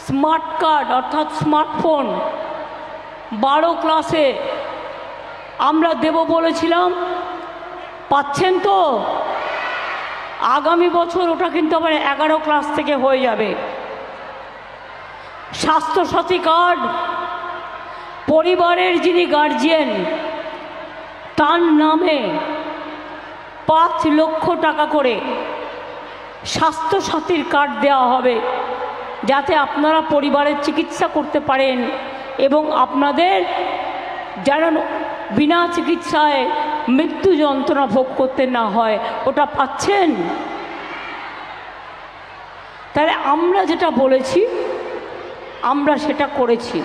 Smart card অর্থাৎ smartphone 12 ক্লাসে আমরা দেব বলেছিলাম, পাচ্ছেন তো? আগামী বছর ওটা কিন্তু আবার 11 ক্লাস থেকে হয়ে যাবে। স্বাস্থ্যসাথী কার্ড পরিবারের যিনি গার্জিয়ান তার নামে 5 লক্ষ টাকা করে স্বাস্থ্যসাথীর কার্ড দেওয়া হবে, যাতে আপনারা পরিবারের চিকিৎসা করতে পারেন এবং আপনাদের যেন বিনা চিকিৎসায় মৃত্যু যন্ত্রণা ভোগ করতে না হয়। ওটা পাচ্ছেন? তাহলে আমরা যেটা বলেছি আমরা সেটা করেছি,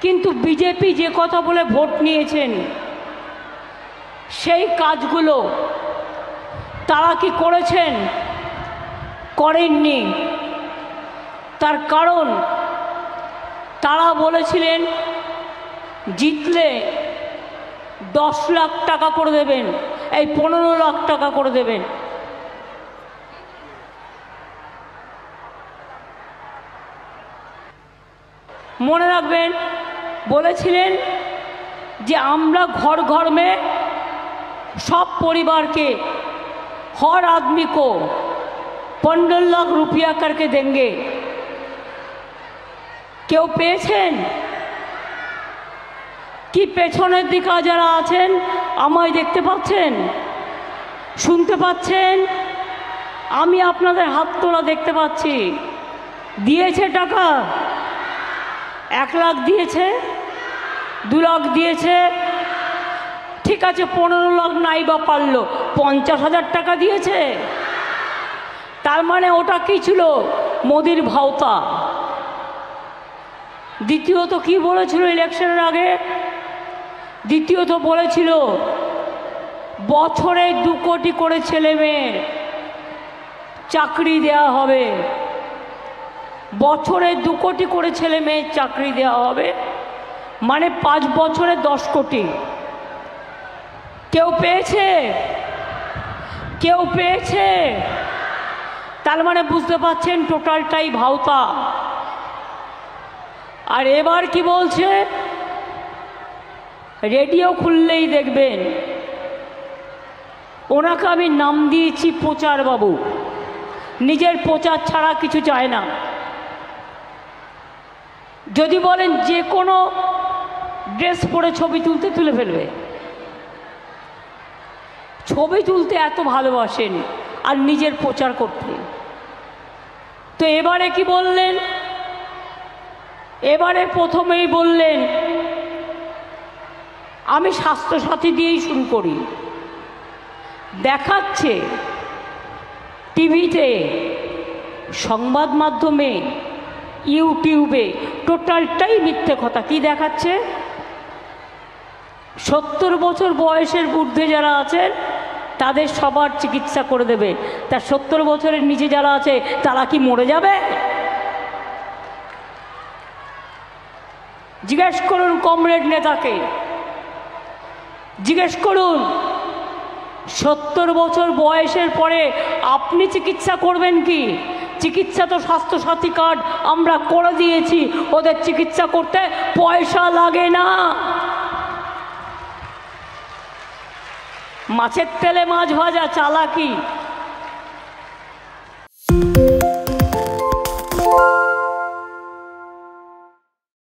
কিন্তু বিজেপি যে কথা বলে ভোট নিয়েছেন সেই কাজগুলো তারা কি করেছেন? করেননি। তার কারণ তারা বলেছিলেন জিতলে 10 লাখ টাকা করে দেবেন, এই 15 লাখ টাকা করে দেবেন। মনে রাখবেন, বলেছিলেন যে আমরা घर घर में सब परिवार के हर आदमी को 15 लाख रुपया करके देंगे। কেউ পেয়েছেন কি? পেছনের দিকে যারা আছেন আমায় দেখতে পাচ্ছেন, শুনতে পাচ্ছেন? আমি আপনাদের হাত তোলা দেখতে পাচ্ছি। দিয়েছে টাকা? 1 লাখ দিয়েছে, 2 লাখ দিয়েছে, ঠিক আছে 15 লাখ নাই বা পারলো, 50,000 টাকা দিয়েছে। তার মানে ওটা কি ছিল? মোদির ভাওতা। দ্বিতীয়ত কি বলেছিল ইলেকশনের আগে? দ্বিতীয়ত বলেছিল বছরে 2 কোটি করে ছেলে মেয়ের চাকরি দেওয়া হবে, বছরে 2 কোটি করে ছেলে মেয়ের চাকরি দেওয়া হবে, মানে 5 বছরে 10 কোটি। কেউ পেয়েছে? কেউ পেয়েছে? তার মানে বুঝতে পারছেন টোটালটাই ভাওতা। আর এবার কি বলছে? রেডিও খুললেই দেখবেন ওনাকে আমি নাম দিয়েছি প্রচার বাবু। নিজের প্রচার ছাড়া কিছু চায় না। যদি বলেন যে কোনো ড্রেস পরে ছবি তুলতে তুলে ফেলবে। ছবি তুলতে এত ভালোবাসেন আর নিজের প্রচার করতে। তো এবারে কি বললেন? এবারে প্রথমেই বললেন আমি স্বাস্থ্যসাথী দিয়েই শুরু করি। দেখাচ্ছে টিভিতে, সংবাদ মাধ্যমে, ইউটিউবে, টোটালটাই মিথ্যে কথা। কি দেখাচ্ছে? 70 বছর বয়সের ঊর্ধ্বে যারা আছেন তাদের সবার চিকিৎসা করে দেবে। তা 70 বছরের নিচে যারা আছে তারা কি মরে যাবে? জিজ্ঞেস করুন কমরেড নেতাকে, জিজ্ঞেস করুন 70 বছর বয়সের পরে আপনি চিকিৎসা করবেন কি? চিকিৎসা তো স্বাস্থ্যসাথী কার্ড আমরা করে দিয়েছি, ওদের চিকিৎসা করতে পয়সা লাগে না। মাছের তেলে মাছ ভাজা চালাকি,